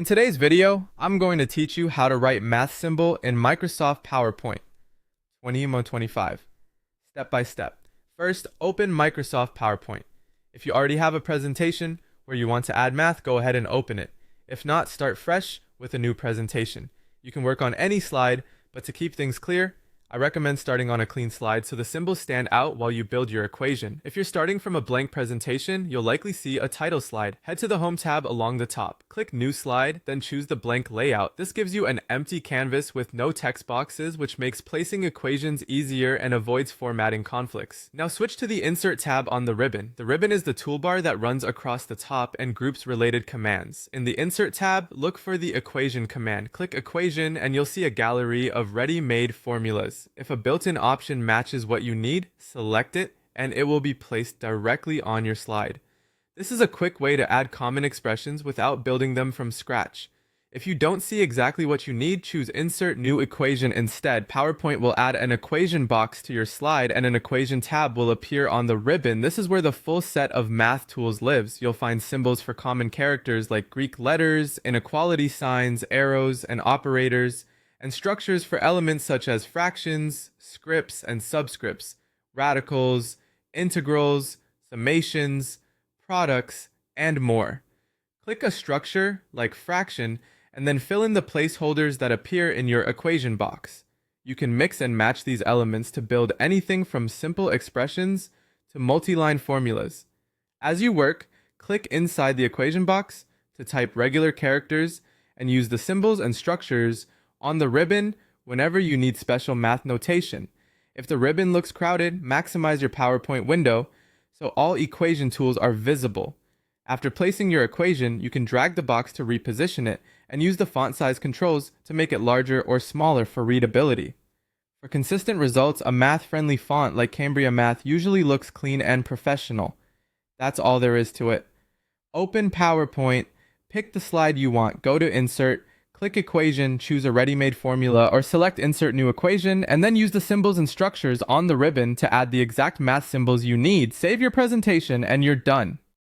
In today's video, I'm going to teach you how to write math symbol in Microsoft PowerPoint 2025, step by step. First, open Microsoft PowerPoint. If you already have a presentation where you want to add math, go ahead and open it. If not, start fresh with a new presentation. You can work on any slide, but to keep things clear, I recommend starting on a clean slide so the symbols stand out while you build your equation. If you're starting from a blank presentation, you'll likely see a title slide. Head to the Home tab along the top. Click New Slide, then choose the blank layout. This gives you an empty canvas with no text boxes, which makes placing equations easier and avoids formatting conflicts. Now switch to the Insert tab on the ribbon. The ribbon is the toolbar that runs across the top and groups related commands. In the Insert tab, look for the Equation command. Click Equation and you'll see a gallery of ready-made formulas. If a built-in option matches what you need, select it and it will be placed directly on your slide. This is a quick way to add common expressions without building them from scratch. If you don't see exactly what you need, choose Insert New Equation instead. PowerPoint will add an equation box to your slide and an equation tab will appear on the ribbon. This is where the full set of math tools lives. You'll find symbols for common characters like Greek letters, inequality signs, arrows, and operators, and structures for elements such as fractions, scripts and subscripts, radicals, integrals, summations, products, and more. Click a structure like fraction and then fill in the placeholders that appear in your equation box. You can mix and match these elements to build anything from simple expressions to multi-line formulas. As you work, click inside the equation box to type regular characters and use the symbols and structures on the ribbon whenever you need special math notation. If the ribbon looks crowded, maximize your PowerPoint window so all equation tools are visible. After placing your equation, you can drag the box to reposition it and use the font size controls to make it larger or smaller for readability. For consistent results, a math-friendly font like Cambria Math usually looks clean and professional. That's all there is to it. Open PowerPoint, pick the slide you want, go to Insert, click Equation, choose a ready-made formula, or select Insert New Equation, and then use the symbols and structures on the ribbon to add the exact math symbols you need. Save your presentation, and you're done.